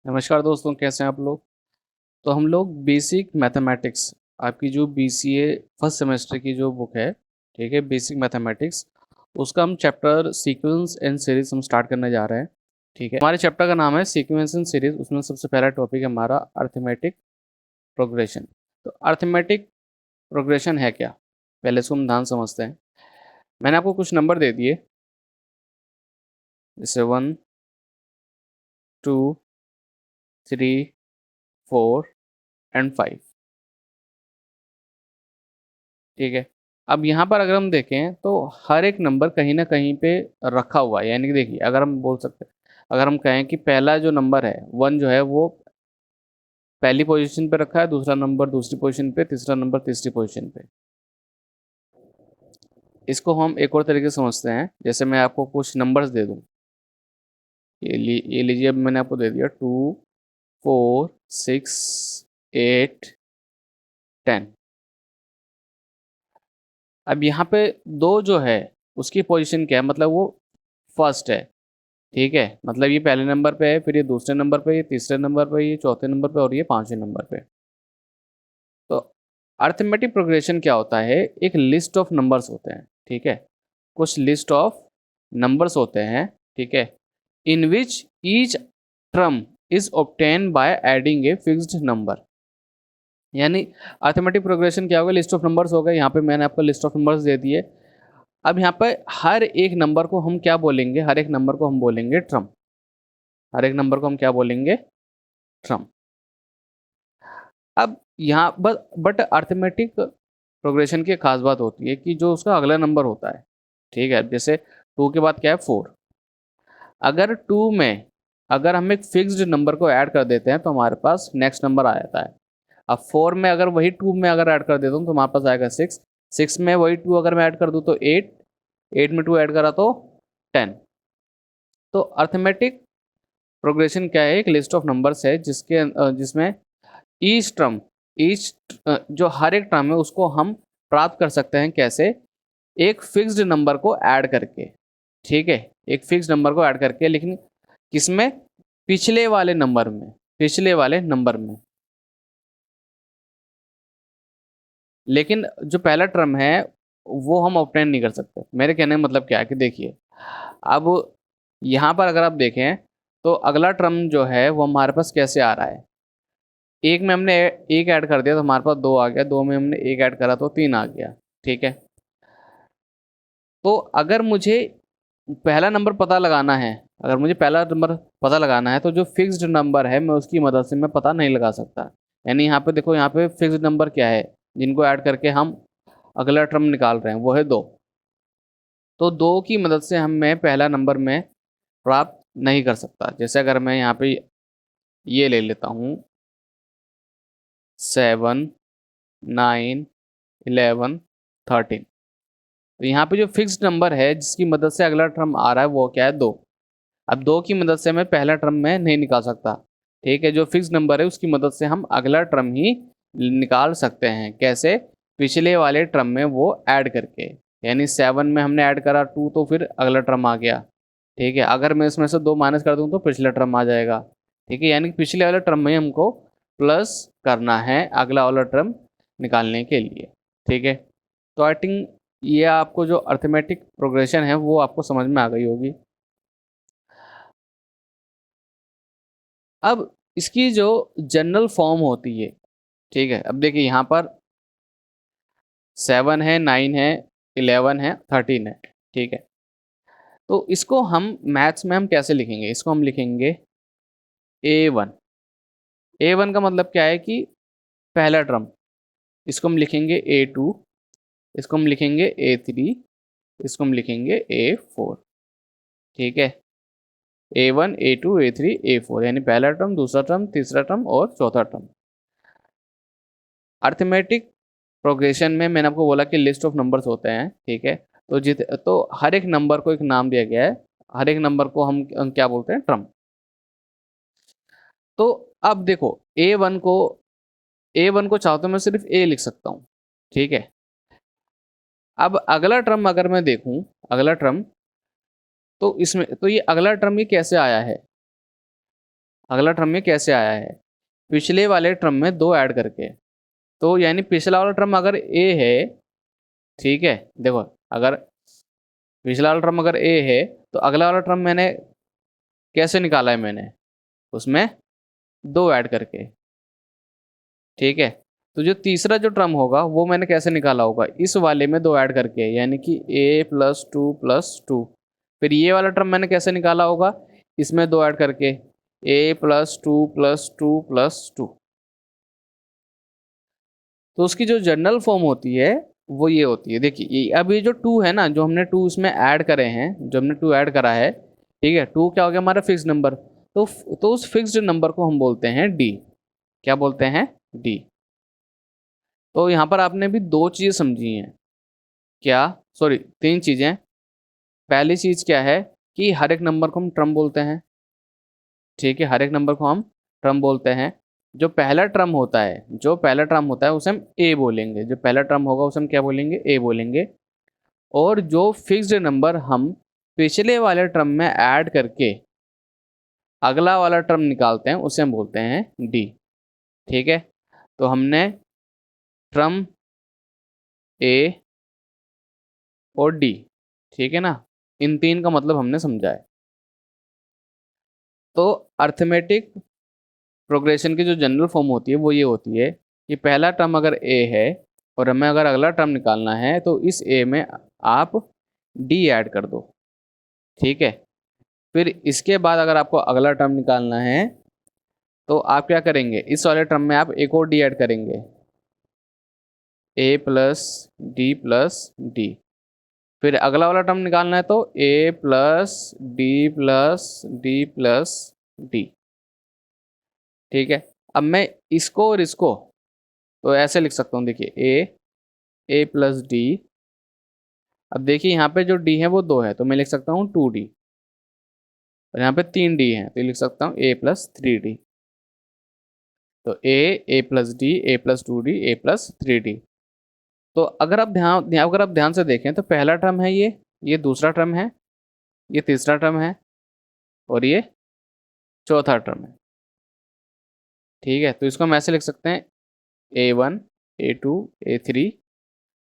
नमस्कार दोस्तों, कैसे हैं आप लोग। तो हम लोग बेसिक मैथमेटिक्स, आपकी जो बीसीए फर्स्ट सेमेस्टर की जो बुक है, ठीक है, बेसिक मैथमेटिक्स, उसका हम चैप्टर सीक्वेंस एंड सीरीज हम स्टार्ट करने जा रहे हैं। ठीक है, हमारे चैप्टर का नाम है सीक्वेंस एंड सीरीज। उसमें सबसे पहला टॉपिक है हमारा अर्थमेटिक प्रोग्रेशन। तो अर्थमेटिक प्रोग्रेशन है क्या, पहले इसको हम ध्यान समझते हैं। मैंने आपको कुछ नंबर दे दिए, जैसे 1, 2, 3, 4 एंड 5। ठीक है, अब यहाँ पर अगर हम देखें तो हर एक नंबर कहीं ना कहीं पे रखा हुआ है। यानी कि देखिए, अगर हम बोल सकते हैं, अगर हम कहें कि पहला जो नंबर है 1 जो है वो पहली पोजीशन पे रखा है, दूसरा नंबर दूसरी पोजीशन पे, तीसरा नंबर तीसरी पोजीशन पे। इसको हम एक और तरीके से समझते हैं, जैसे मैं आपको कुछ नंबर्स दे दूं। ये लीजिए, अब मैंने आपको दे दिया 2, 4, 6, 8, 10। अब यहाँ पे दो जो है उसकी पोजीशन क्या है, मतलब वो फर्स्ट है। ठीक है, मतलब ये पहले नंबर पे है, फिर ये दूसरे नंबर पे, ये तीसरे नंबर पे, ये चौथे नंबर पे और ये पांचवें नंबर पे। तो अर्थमेटिक प्रोग्रेशन क्या होता है, एक लिस्ट ऑफ नंबर्स होते हैं। ठीक है, कुछ लिस्ट ऑफ नंबर्स होते हैं। ठीक है, in which each term is obtain by adding a fixed number. यानी अर्थमेटिक प्रोग्रेशन क्या होगा, लिस्ट ऑफ नंबर्स होगा। यहाँ पे मैंने आपको लिस्ट ऑफ नंबर्स दे दिए। अब यहाँ पे हर एक नंबर को हम क्या बोलेंगे, हर एक नंबर को हम बोलेंगे ट्रम। हर एक नंबर को हम क्या बोलेंगे, ट्रम। अब यहाँ बट अर्थमेटिक प्रोग्रेशन की एक खास बात होती है कि जो उसका अगला नंबर होता है, ठीक है, जैसे 2 के बाद क्या है, 4। अगर 2 में अगर हम एक फिक्स्ड नंबर को ऐड कर देते हैं तो हमारे पास नेक्स्ट नंबर आ जाता है। अब 4 में अगर वही 2 में अगर ऐड कर देता हूँ तो हमारे पास आएगा 6। 6 में वही 2 अगर मैं ऐड कर दूँ तो 8। 8 में 2 ऐड करा तो 10। तो अर्थमेटिक प्रोग्रेशन क्या है, एक लिस्ट ऑफ नंबर्स है जिसमें ईच टर्म, ईच जो हर एक टर्म है उसको हम प्राप्त कर सकते हैं कैसे, एक फिक्स्ड नंबर को ऐड करके। ठीक है, एक फिक्स्ड नंबर को ऐड करके, लेकिन किसमें, पिछले वाले नंबर में, पिछले वाले नंबर में। लेकिन जो पहला टर्म है वो हम ऑब्टेन नहीं कर सकते। मेरे कहने का मतलब क्या है कि देखिए, अब यहाँ पर अगर आप देखें तो अगला टर्म जो है वो हमारे पास कैसे आ रहा है। एक में हमने एक ऐड कर दिया तो हमारे पास 2 आ गया, 2 में हमने एक ऐड करा तो 3 आ गया। ठीक है, तो अगर मुझे पहला नंबर पता लगाना है, अगर मुझे पहला नंबर पता लगाना है तो जो फिक्स्ड नंबर है मैं उसकी मदद से मैं पता नहीं लगा सकता। यानी यहाँ पे देखो, यहाँ पे फिक्स्ड नंबर क्या है जिनको ऐड करके हम अगला टर्म निकाल रहे हैं, वो है 2। तो 2 की मदद से हम मैं पहला नंबर में प्राप्त नहीं कर सकता। जैसे अगर मैं यहाँ पे ये ले लेता हूँ 7, 9, 11, 13। तो यहाँ पे जो फिक्स्ड नंबर है जिसकी मदद से अगला टर्म आ रहा है वो क्या है, 2। अब 2 की मदद से मैं पहला टर्म में नहीं निकाल सकता। ठीक है, जो फिक्स्ड नंबर है उसकी मदद से हम अगला टर्म ही निकाल सकते हैं। कैसे, पिछले वाले टर्म में वो ऐड करके। यानी 7 में हमने ऐड करा 2 तो फिर अगला टर्म आ गया। ठीक है, अगर मैं इसमें से 2 माइनस कर दूं तो पिछला टर्म आ जाएगा। ठीक है, यानी कि पिछले वाले टर्म में हमको प्लस करना है अगला वाला टर्म निकालने के लिए। ठीक है, तो आई थिंक ये आपको जो अर्थमेटिक प्रोग्रेशन है वो आपको समझ में आ गई होगी। अब इसकी जो जनरल फॉर्म होती है, ठीक है, अब देखिए यहाँ पर 7 है, 9 है, 11 है, 13 है। ठीक है, तो इसको हम मैथ्स में हम कैसे लिखेंगे, इसको हम लिखेंगे A1। A1 का मतलब क्या है कि पहला टर्म। इसको हम लिखेंगे A2। इसको हम लिखेंगे A3। इसको हम लिखेंगे A4। ठीक है, A1, A2, A3, A4, यानी पहला टर्म, दूसरा टर्म, तीसरा टर्म और चौथा टर्म। अर्थमेटिक प्रोग्रेशन में मैंने आपको बोला कि लिस्ट ऑफ नंबर्स होते हैं। ठीक है, तो हर एक नंबर को एक नाम दिया गया है। हर एक नंबर को हम क्या बोलते हैं, ट्रम। तो अब देखो, ए वन को चाहो तो मैं सिर्फ ए लिख सकता हूँ। ठीक है, अब अगला ट्रम अगर मैं देखूं, अगला ट्रम, तो इसमें तो ये अगला ट्रम ये कैसे आया है। अगला टर्म में कैसे आया है, पिछले वाले टर्म में 2 ऐड करके। तो यानी पिछला वाला टर्म अगर ए है, ठीक है, देखो अगर पिछला वाला टर्म अगर ए है तो अगला वाला टर्म मैंने कैसे निकाला है, मैंने उसमें 2 ऐड करके, ठीक है। तो जो तीसरा जो टर्म होगा वो मैंने कैसे निकाला होगा, इस वाले में 2 ऐड करके, यानी कि a+2+2। फिर ये वाला टर्म मैंने कैसे निकाला होगा, इसमें 2 ऐड करके, a+2+2+2। तो उसकी जो जनरल फॉर्म होती है वो ये होती है, देखिए अब ये जो 2 है ना, जो हमने 2 इसमें ऐड करे हैं, जो हमने 2 ऐड करा है, ठीक है, 2 क्या हो गया हमारा फिक्स नंबर। तो उस फिक्स्ड नंबर को हम बोलते हैं डी। क्या बोलते हैं, डी। तो यहाँ पर आपने भी 2 चीज़ें समझी हैं, क्या, सॉरी 3 चीज़ें। पहली चीज़ क्या है कि हर एक नंबर को हम टर्म बोलते हैं, ठीक है, हर एक नंबर को हम टर्म बोलते हैं। जो पहला टर्म होता है, उसे हम ए बोलेंगे, जो पहला टर्म होगा उसे हम क्या बोलेंगे, ए बोलेंगे। और जो फिक्स्ड नंबर हम पिछले वाले टर्म में ऐड करके अगला वाला टर्म निकालते हैं उसे हम बोलते हैं डी, ठीक है। तो हमने टर्म ए और डी, ठीक है ना, इन 3 का मतलब हमने समझा है। तो अर्थमेटिक प्रोग्रेशन की जो जनरल फॉर्म होती है वो ये होती है कि पहला टर्म अगर ए है और हमें अगर अगला टर्म निकालना है तो इस ए में आप डी ऐड कर दो, ठीक है। फिर इसके बाद अगर आपको अगला टर्म निकालना है तो आप क्या करेंगे, इस वाले टर्म में आप एक और डी ऐड करेंगे, a+d+d। फिर अगला वाला टर्म निकालना है तो a+d+d+d, ठीक है। अब मैं इसको और इसको तो ऐसे लिख सकता हूँ, देखिए a+d। अब देखिए यहाँ पे जो d है वो 2 है तो मैं लिख सकता हूँ 2d, और यहाँ पे 3d है तो लिख सकता हूँ a+3d। तो a+d, a+2d, a+3d। तो अगर आप ध्यान से देखें तो पहला टर्म है ये दूसरा टर्म है, ये तीसरा टर्म है, और ये चौथा टर्म है, ठीक है। तो इसको हम ऐसे लिख सकते हैं a1, a2, a3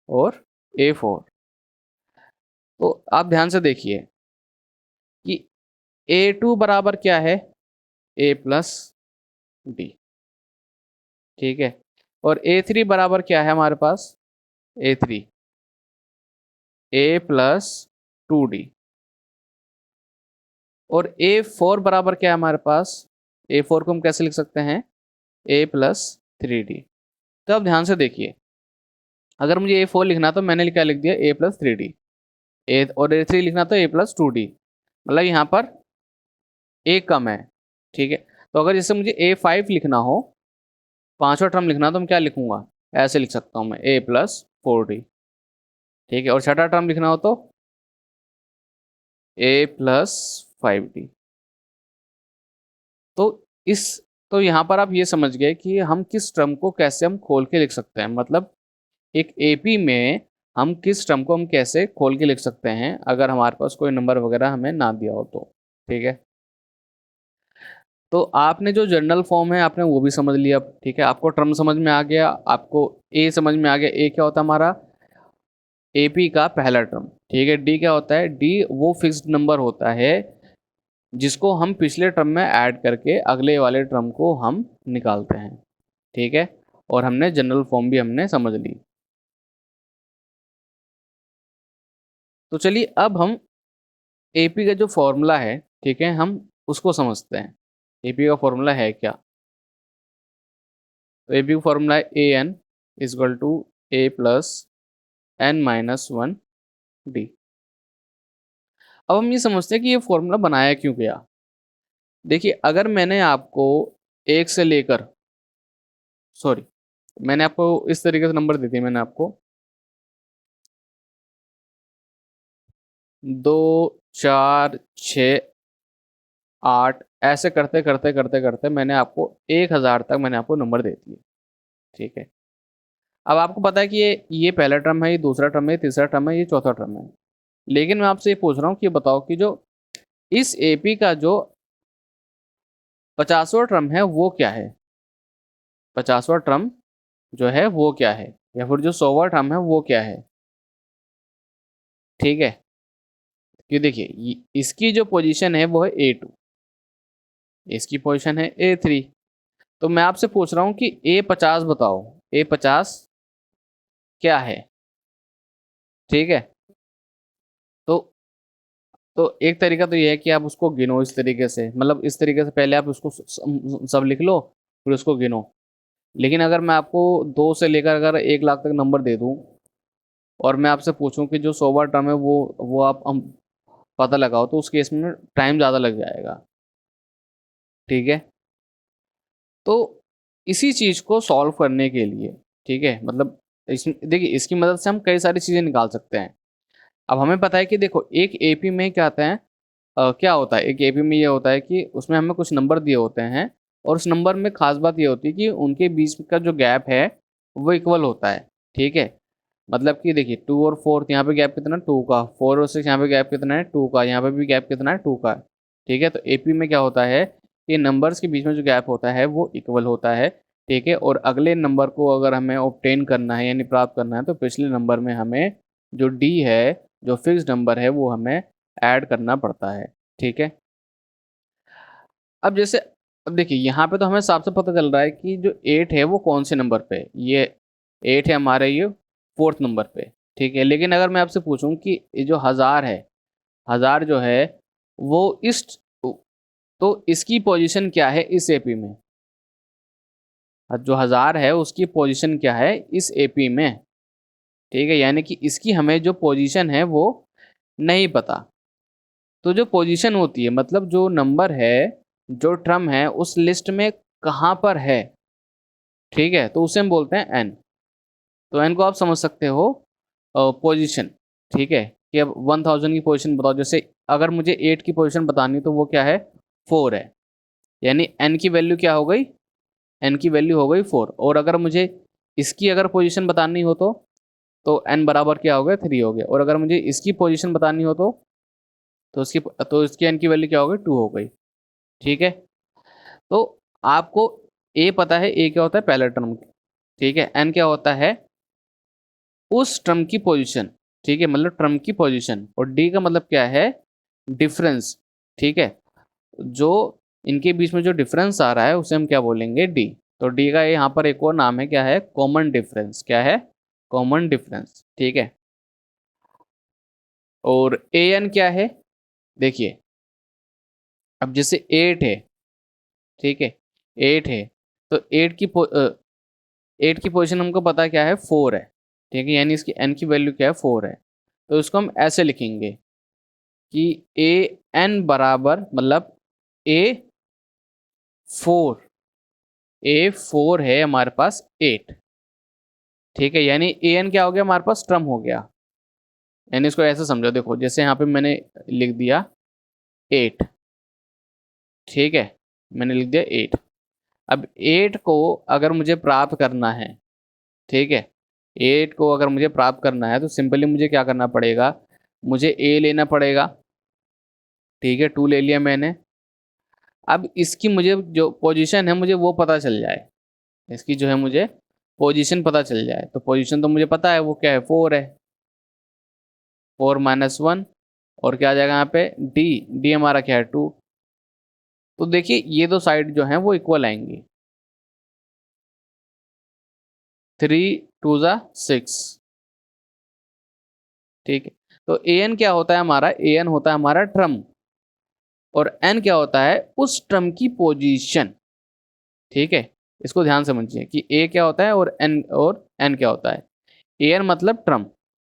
और a4। तो आप ध्यान से देखिए कि a2 बराबर क्या है, a+d, ठीक है। और a3 बराबर क्या है हमारे पास, a3 a+2d। और a4 बराबर क्या है हमारे पास, a4 को हम कैसे लिख सकते हैं, a+3d। तो अब ध्यान से देखिए, अगर मुझे a4 लिखना तो मैंने क्या लिख दिया, a+3d। और a3 लिखना तो a+2d, मतलब यहाँ पर a कम है, ठीक है। तो अगर जैसे मुझे a5 लिखना हो, पांचवा टर्म लिखना, तो मैं क्या लिखूंगा, ऐसे लिख सकता हूँ मैं a+4d, ठीक है। और छठा टर्म लिखना हो तो a+5d। तो इस तो यहाँ पर आप ये समझ गए कि हम किस टर्म को कैसे हम खोल के लिख सकते हैं, मतलब एक एपी में हम किस टर्म को हम कैसे खोल के लिख सकते हैं अगर हमारे पास कोई नंबर वगैरह हमें ना दिया हो तो, ठीक है। तो आपने जो जनरल फॉर्म है आपने वो भी समझ लिया, ठीक है। आपको टर्म समझ में आ गया, आपको ए समझ में आ गया, ए क्या होता है हमारा, एपी का पहला टर्म, ठीक है। डी क्या होता है, डी वो फिक्स्ड नंबर होता है जिसको हम पिछले टर्म में ऐड करके अगले वाले टर्म को हम निकालते हैं, ठीक है। और हमने जनरल फॉर्म भी हमने समझ ली। तो चलिए अब हम एपी का जो फॉर्मूला है, ठीक है, हम उसको समझते हैं। एपी का फॉर्मूला है क्या, तो एपी का फॉर्मूला है an इजक्वल टू a+n-1d। अब हम ये समझते हैं कि ये फॉर्मूला बनाया क्यों गया। देखिए अगर मैंने आपको एक से लेकर, सॉरी, मैंने आपको इस तरीके से नंबर दे दिए, मैंने आपको 2, 4, 6, 8 ऐसे करते करते करते करते मैंने आपको 1000 तक मैंने आपको नंबर दे दिए, ठीक है। अब आपको पता है कि ये पहला टर्म है, ये दूसरा टर्म है, ये तीसरा टर्म है, ये चौथा टर्म है। लेकिन मैं आपसे ये पूछ रहा हूँ कि बताओ कि जो इस एपी का जो 50वां टर्म है वो क्या है, 50वां टर्म जो है वो क्या है, या फिर जो 100वां टर्म है वो क्या है। ठीक है, ये देखिए इसकी जो पोजीशन है वो है A2, इसकी पोजीशन है A3। तो मैं आपसे पूछ रहा हूं कि A50 बताओ, A50 क्या है। ठीक है, तो एक तरीका तो ये है कि आप उसको गिनो इस तरीके से, मतलब इस तरीके से पहले आप उसको सब लिख लो, फिर उसको गिनो। लेकिन अगर मैं आपको 2 से लेकर अगर 1 लाख तक नंबर दे दूं और मैं आपसे पूछूं कि जो 100वां टर्म है वो आप पता लगाओ, तो उस केस में टाइम ज़्यादा लग जाएगा। ठीक है, तो इसी चीज़ को सॉल्व करने के लिए, ठीक है, मतलब देखिए इसकी मदद से हम कई सारी चीज़ें निकाल सकते हैं। अब हमें पता है कि देखो एक एपी में क्या आता है, क्या होता है, एक एपी में ये होता है कि उसमें हमें कुछ नंबर दिए होते हैं, और उस नंबर में खास बात ये होती है कि उनके बीच का जो गैप है वो इक्वल होता है। ठीक है, मतलब कि देखिए 2 और 4, यहाँ पे गैप कितना है 2 का, 4 और 6 यहाँ पे गैप कितना है 2 का, यहाँ पे भी गैप कितना है 2 का। ठीक है, तो एपी में क्या होता है कि नंबर्स के बीच में जो गैप होता है वो इक्वल होता है। ठीक है, और अगले नंबर को अगर हमें ऑब्टेन करना है यानी प्राप्त करना है, तो पिछले नंबर में हमें जो डी है, जो फिक्स नंबर है, वो हमें ऐड करना पड़ता है। ठीक है, अब जैसे अब देखिए यहाँ पे तो हमें साफ से पता चल रहा है कि जो 8 है वो कौन से नंबर पे है। ये 8 है हमारे ये 4th नंबर पे। ठीक है, लेकिन अगर मैं आपसे पूछूं कि ये जो 1000 है, 1000 जो है वो इस तो इसकी पोजीशन क्या है इस एपी में, जो 1000 है उसकी पोजीशन क्या है इस एपी में। ठीक है, यानी कि इसकी हमें जो पोजीशन है वो नहीं पता। तो जो पोजीशन होती है मतलब जो नंबर है, जो टर्म है उस लिस्ट में कहाँ पर है, ठीक है, तो उसे हम बोलते हैं एन। तो एन को आप समझ सकते हो पोजीशन। ठीक है, कि अब 1000 की पोजीशन बताओ, जैसे अगर मुझे 8 की पोजीशन बतानी तो वो क्या है 4 है, यानी एन की वैल्यू क्या हो गई, एन की वैल्यू हो गई 4। और अगर मुझे इसकी अगर पोजीशन बतानी हो तो एन बराबर क्या हो गया 3 हो गया। और अगर मुझे इसकी पोजीशन बतानी हो तो इसकी एन की वैल्यू क्या हो गई 2 हो गई। ठीक है, तो आपको ए पता है, ए क्या होता है पहला टर्म। ठीक है, एन क्या होता है उस टर्म की पोजीशन। ठीक है, मतलब टर्म की पोजीशन। और डी का मतलब क्या है डिफरेंस। ठीक है, जो इनके बीच में जो डिफरेंस आ रहा है उसे हम क्या बोलेंगे डी। तो डी का यहाँ पर एक और नाम है, क्या है कॉमन डिफरेंस। क्या है कॉमन डिफरेंस। ठीक है, और ए एन क्या है, देखिए अब जैसे 8 है, ठीक है 8 है, तो 8 की पोजीशन हमको पता क्या है 4 है। ठीक है, यानी इसकी एन की वैल्यू क्या है 4 है। तो इसको हम ऐसे लिखेंगे कि ए एन बराबर मतलब ए 4, ए 4 है हमारे पास 8। ठीक है, यानी ए एन क्या हो गया हमारे पास टर्म हो गया। यानी इसको ऐसे समझो, देखो जैसे यहाँ पे मैंने लिख दिया 8। ठीक है, मैंने लिख दिया 8। अब 8 को अगर मुझे प्राप्त करना है, ठीक है 8 को अगर मुझे प्राप्त करना है तो सिंपली मुझे क्या करना पड़ेगा, मुझे ए लेना पड़ेगा। ठीक है, 2 ले लिया मैंने। अब इसकी मुझे जो पोजीशन है मुझे वो पता चल जाए, इसकी जो है मुझे पोजीशन पता चल जाए, तो पोजीशन तो मुझे पता है वो क्या है 4 है, 4 - 1। और क्या आ जाएगा यहाँ पे डी, डी हमारा क्या है 2। तो देखिए ये दो साइड जो है वो इक्वल आएंगी, 3 × 2 = 6। ठीक है, तो ए एन क्या होता है हमारा, ए एन होता है हमारा ट्रम, और एन क्या होता है उस ट्रम की पोजीशन। ठीक है, इसको ध्यान से समझिए कि ए क्या होता है और एन क्या होता है। ए एन मतलब ट्रम,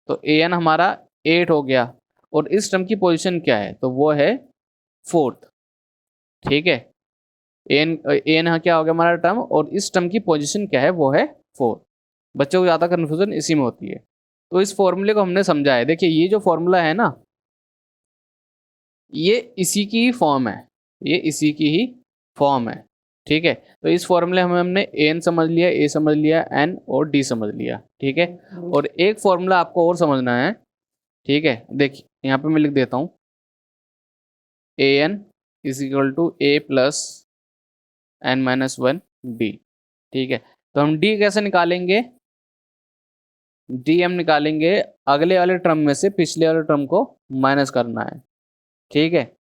तो ए एन हमारा 8 हो गया, और इस ट्रम की पोजीशन क्या है तो वो है 4th। ठीक है, एन एन क्या हो गया हमारा टर्म, और इस टर्म की पोजीशन क्या है वो है 4। बच्चों को ज़्यादा कन्फ्यूजन इसी में होती है। तो इस फॉर्मूले को हमने समझा है, देखिए ये जो फॉर्मूला है ना, ये इसी की ही फॉर्म है, ये इसी की ही फॉर्म है। ठीक है, तो इस फॉर्मूले में हमने एन समझ लिया, ए समझ लिया, एन और डी समझ लिया। ठीक है, और एक फॉर्मूला आपको और समझना है। ठीक है, देखिए यहाँ पे मैं लिख देता हूँ, A N = A plus n-1 d। ठीक है, तो हम d कैसे निकालेंगे? d हम निकालेंगे अगले वाले टर्म में से पिछले वाले टर्म को माइनस करना है। ठीक है,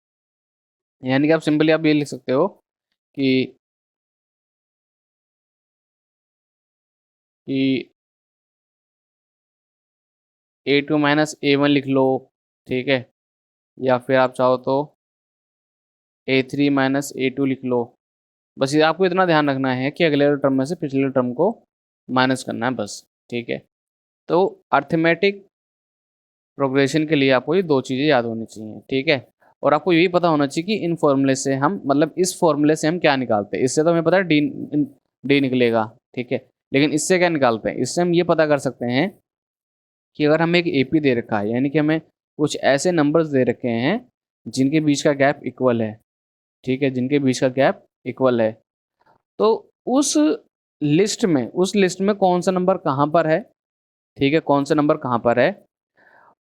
यानी कि आप सिंपली आप ये लिख सकते हो कि a2 माइनस a1 लिख लो। ठीक है, या फिर आप चाहो तो a3 माइनस a2 लिख लो। बस ये आपको इतना ध्यान रखना है कि अगले टर्म में से पिछले टर्म को माइनस करना है बस। ठीक है, तो अर्थमेटिक प्रोग्रेशन के लिए आपको ये दो चीज़ें याद होनी चाहिए। ठीक है, और आपको यही पता होना चाहिए कि इन फॉर्मूले से हम मतलब इस फॉर्मूले से हम क्या निकालते हैं। इससे तो हमें पता है डी डी निकलेगा। ठीक है, लेकिन इससे क्या निकालते हैं? इससे हम ये पता कर सकते हैं कि अगर हमें एक एपी दे रखा है, यानी कि हमें कुछ ऐसे नंबर्स दे रखे हैं जिनके बीच का गैप इक्वल है। ठीक है, जिनके बीच का गैप इक्वल है, तो उस लिस्ट में कौन सा नंबर कहाँ पर है। ठीक है, कौन सा नंबर कहाँ पर है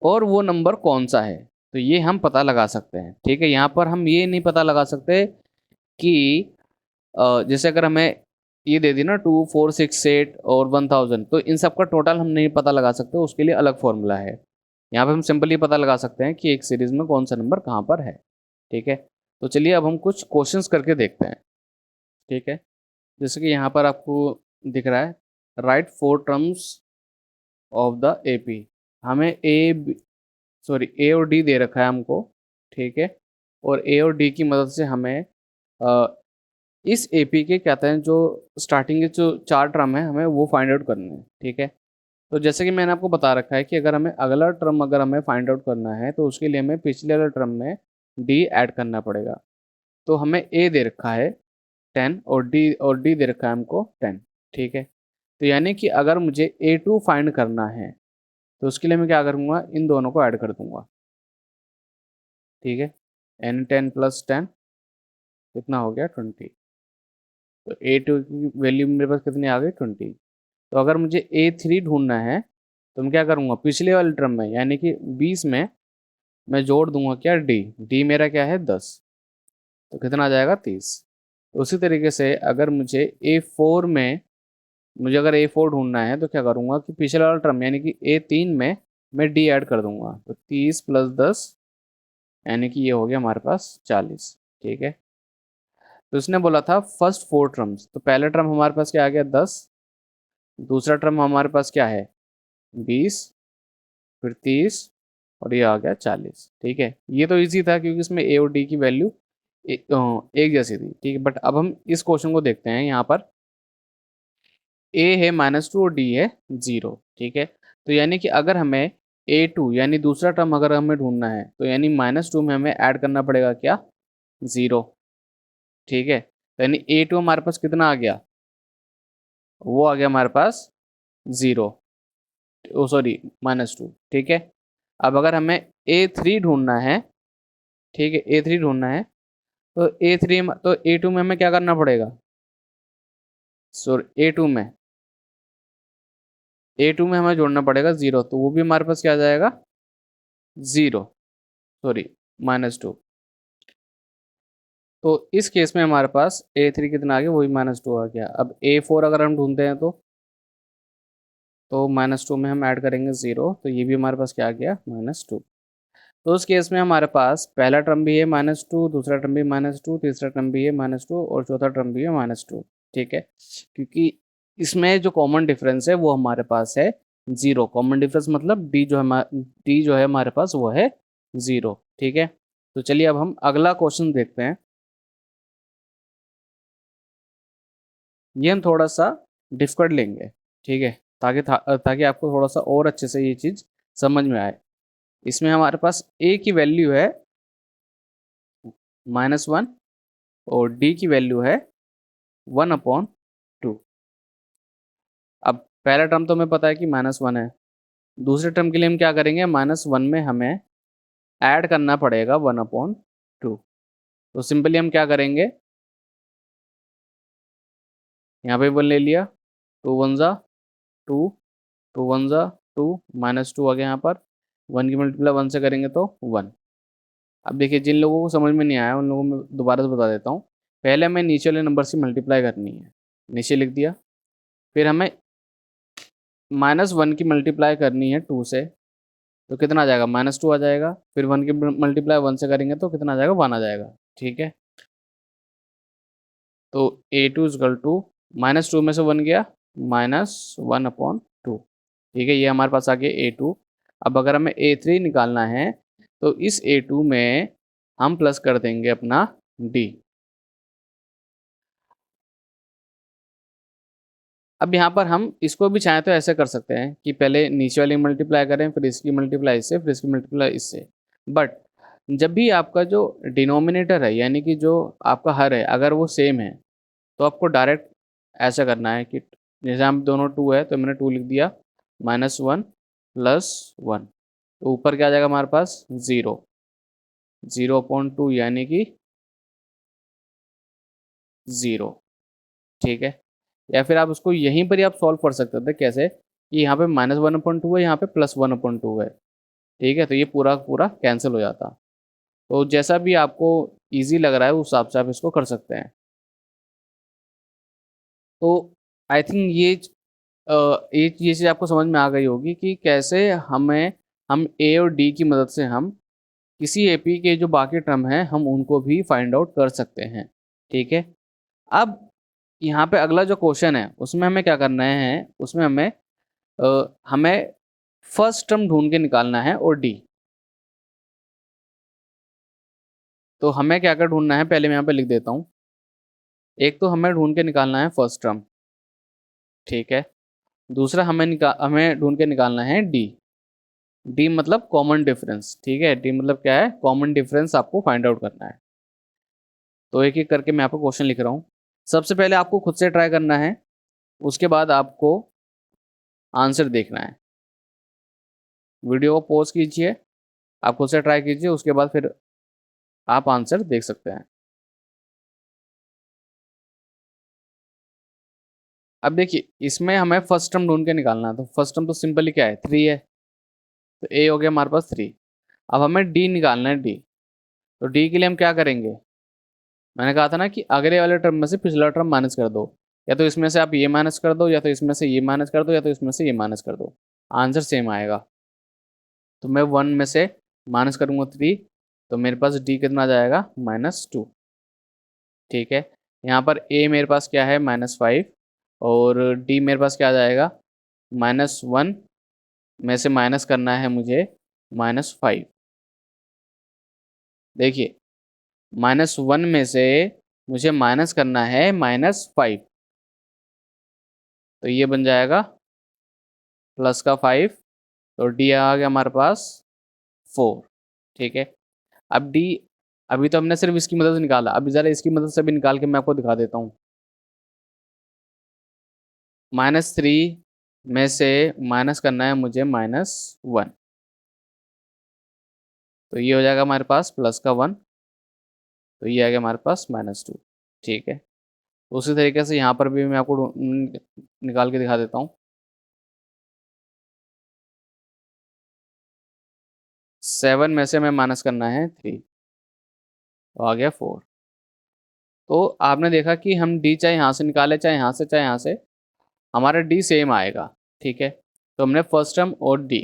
और वो नंबर कौन सा है, तो ये हम पता लगा सकते हैं। ठीक है, यहाँ पर हम ये नहीं पता लगा सकते कि जैसे अगर हमें ये दे दी ना 2 4 6 8 और 1000, तो इन सब का टोटल हम नहीं पता लगा सकते, उसके लिए अलग फॉर्मूला है। यहाँ पे हम सिंपली पता लगा सकते हैं कि एक सीरीज में कौन सा नंबर कहाँ पर है। ठीक है, तो चलिए अब हम कुछ क्वेश्चंस करके देखते हैं। ठीक है, जैसे कि यहाँ पर आपको दिख रहा है, right 4 terms of the AP. हमें ए और डी दे रखा है हमको। ठीक है, और ए और डी की मदद से हमें इस एपी के क्या कहते हैं जो स्टार्टिंग के जो 4 टर्म है हमें वो फाइंड आउट करने हैं। ठीक है, तो जैसे कि मैंने आपको बता रखा है कि अगर हमें अगला टर्म अगर हमें फाइंड आउट करना है तो उसके लिए हमें पिछले वाले टर्म में डी ऐड करना पड़ेगा। तो हमें ए दे रखा है 10 और डी दे रखा है हमको 10। ठीक है, तो यानी कि अगर मुझे A2 फाइंड करना है तो उसके लिए मैं क्या करूँगा, इन दोनों को ऐड कर दूंगा। ठीक है, n10 + 10 कितना हो गया 20। तो A2 की वैल्यू मेरे पास कितनी आ गई 20। तो अगर मुझे A3 ढूंढना है तो मैं क्या करूँगा, पिछले वाले टर्म में यानी कि 20 में मैं जोड़ दूंगा क्या डी मेरा क्या है 10, तो कितना आ जाएगा 30। तो उसी तरीके से अगर मुझे अगर A4 ढूंढना है तो क्या करूँगा कि पिछले वाला टर्म यानी कि A3 में मैं डी ऐड कर दूंगा, तो 30 + 10 यानी कि ये हो गया हमारे पास 40। ठीक है, तो इसने बोला था फर्स्ट 4 टर्म्स, तो पहला टर्म हमारे पास क्या आ गया 10, दूसरा टर्म हमारे पास क्या है 20, फिर 30 और ये आ गया 40। ठीक है, ये तो इजी था क्योंकि इसमें ए और डी की वैल्यू एक जैसी थी। ठीक है, बट अब हम इस क्वेश्चन को देखते हैं। यहाँ पर ए है -2 और डी है 0। ठीक है, तो यानी कि अगर हमें A2 यानी दूसरा टर्म अगर हमें ढूंढना है तो यानी -2 में हमें ऐड करना पड़ेगा क्या 0। ठीक है, तो यानी A2 हमारे पास कितना आ गया, वो आ गया हमारे पास 0, ओ सॉरी -2। ठीक है, अब अगर हमें A3 ढूंढना है, ठीक है A3 ढूंढना है, तो A2 में हमें क्या करना पड़ेगा, सॉरी A2 में हमें जोड़ना पड़ेगा 0, तो वो भी हमारे पास क्या आ जाएगा 0, सॉरी -2। तो इस केस में हमारे पास A3 कितना आ गया, वही -2 आ गया। अब A4 अगर हम ढूंढते हैं तो -2 में हम ऐड करेंगे 0, तो ये भी हमारे पास क्या आ गया -2। तो उस केस में हमारे पास पहला टर्म भी है -2, दूसरा टर्म भी -2, तीसरा टर्म भी है -2 और चौथा टर्म भी है -2। ठीक है, क्योंकि इसमें जो कॉमन डिफरेंस है वो हमारे पास है 0। कॉमन डिफरेंस मतलब डी जो है हमारे पास वो है 0। ठीक है, तो चलिए अब हम अगला क्वेश्चन देखते हैं। ये हम थोड़ा सा डिफिकल्ट लेंगे। ठीक है, ताकि आपको थोड़ा सा और अच्छे से ये चीज़ समझ में आए। इसमें हमारे पास a की वैल्यू है -1 और d की वैल्यू है 1/2। अब पहला टर्म तो हमें पता है कि -1 है, दूसरे टर्म के लिए हम क्या करेंगे, -1 में हमें ऐड करना पड़ेगा 1/2। तो सिंपली हम क्या करेंगे, यहाँ पे 1 ले लिया, 2 1 ज़ा 2, 2 1 ज़ा 2, -2 आ गया यहाँ पर, 1 की मल्टीप्लाई 1 से करेंगे तो 1। अब देखिए जिन लोगों को समझ में नहीं आया उन लोगों में दोबारा से बता देता हूँ पहले हमें नीचे वाले नंबर से मल्टीप्लाई करनी है, नीचे लिख दिया। फिर हमें -1 की मल्टीप्लाई करनी है 2 से, तो कितना आ जाएगा, -2 आ जाएगा। फिर 1 की मल्टीप्लाई 1 से करेंगे तो कितना आ जाएगा, 1 आ जाएगा। ठीक है, तो A2 इजकल टू -2 में से 1 गया, -1/2। ठीक है, ये हमारे पास आ गया A2। अब अगर हमें A3 निकालना है तो इस A2 में हम प्लस कर देंगे अपना D। अब यहाँ पर हम इसको भी चाहें तो ऐसे कर सकते हैं कि पहले नीचे वाली मल्टीप्लाई करें, फिर इसकी मल्टीप्लाई इससे, फिर इसकी मल्टीप्लाई इससे। बट जब भी आपका जो डिनोमिनेटर है, यानी कि जो आपका हर है, अगर वो सेम है तो आपको डायरेक्ट ऐसा करना है कि जैसे हम दोनों 2 है तो मैंने 2 लिख दिया, -1 + 1, तो ऊपर क्या आ जाएगा हमारे पास, 0, 0/2 यानी कि 0। ठीक है, या फिर आप उसको यहीं पर ही आप सॉल्व कर सकते थे। कैसे कि यहाँ पे -1/2 है, यहाँ पे +1/2 है। ठीक है, तो ये पूरा पूरा कैंसिल हो जाता। तो जैसा भी आपको इजी लग रहा है उस हिसाब से आप इसको कर सकते हैं। तो आई थिंक ये चीज़ आपको समझ में आ गई होगी कि कैसे हम ए और डी की मदद से हम किसी एपी के जो बाकी टर्म हैं हम उनको भी फाइंड आउट कर सकते हैं। ठीक है, अब यहाँ पे अगला जो क्वेश्चन है उसमें हमें क्या करना है, उसमें हमें फर्स्ट टर्म ढूंढ के निकालना है और डी। तो हमें क्या क्या ढूंढना है, पहले मैं यहाँ पे लिख देता हूँ। एक तो हमें ढूंढ के निकालना है फर्स्ट टर्म। ठीक है, दूसरा हमें ढूंढ के निकालना है डी। डी मतलब कॉमन डिफरेंस। ठीक है, डी मतलब क्या है, कॉमन डिफरेंस आपको फाइंड आउट करना है। तो एक एक करके मैं आपको क्वेश्चन लिख रहा हूँ। सबसे पहले आपको खुद से ट्राई करना है, उसके बाद आपको आंसर देखना है। वीडियो को पॉज कीजिए, आप खुद से ट्राई कीजिए, उसके बाद फिर आप आंसर देख सकते हैं। अब देखिए, इसमें हमें फर्स्ट टर्म ढूंढ के निकालना है। तो फर्स्ट टर्म तो सिंपली क्या है, 3 है, तो ए हो गया हमारे पास 3। अब हमें डी निकालना है, डी। तो डी के लिए हम क्या करेंगे, मैंने कहा था ना कि अगले वाले टर्म में से पिछला टर्म माइनस कर दो। या तो इसमें से आप ये माइनस कर दो, या तो इसमें से ये माइनस कर दो, या तो इसमें से ये माइनस कर दो, आंसर सेम आएगा। तो मैं 1 में से माइनस करूँगा 3, तो मेरे पास डी कितना आ जाएगा, -2। ठीक है, यहाँ पर ए मेरे पास क्या है, -5, और डी मेरे पास क्या आ जाएगा, -1 में से माइनस करना है मुझे -5। देखिए, -1 में से मुझे माइनस करना है -5, तो ये बन जाएगा प्लस का 5, तो डी आ गया हमारे पास 4। ठीक है, अब डी, अभी तो हमने सिर्फ इसकी मदद से निकाला, अभी ज़रा इसकी मदद से भी निकाल के मैं आपको दिखा देता हूँ। -3 में से माइनस करना है मुझे -1, तो ये हो जाएगा हमारे पास प्लस का 1, तो ये आ गया हमारे पास -2। ठीक है, तो उसी तरीके से यहाँ पर भी मैं आपको निकाल के दिखा देता हूँ। 7 में से हमें माइनस करना है 3, तो आ गया 4। तो आपने देखा कि हम डी चाहे यहाँ से निकाले, चाहे यहाँ से, चाहे यहाँ से, हमारा डी सेम आएगा। ठीक है, तो हमने फर्स्ट टर्म और डी,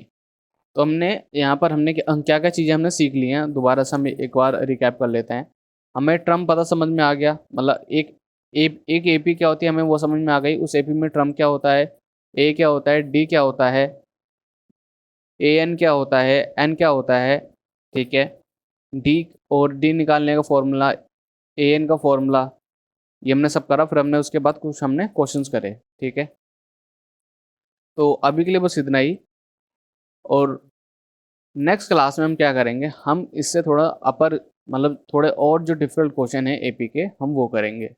तो हमने यहाँ पर क्या क्या चीज़ें हमने सीख ली हैं, दोबारा से हम एक बार रिकैप कर लेते हैं। हमें टर्म पता समझ में आ गया, मतलब एक एपी क्या होती है हमें वो समझ में आ गई। उस एपी में टर्म क्या होता है, ए क्या होता है, डी क्या होता है, ए एन क्या होता है, एन क्या होता है। ठीक है, डी और डी निकालने का फॉर्मूला, ए एन का फॉर्मूला, ये हमने सब करा। फिर हमने उसके बाद कुछ हमने क्वेश्चंस करे। ठीक है, तो अभी के लिए बस इतना ही, और नेक्स्ट क्लास में हम क्या करेंगे, हम इससे थोड़ा अपर, मतलब थोड़े और जो डिफिकल्ट क्वेश्चन है एपी के, हम वो करेंगे।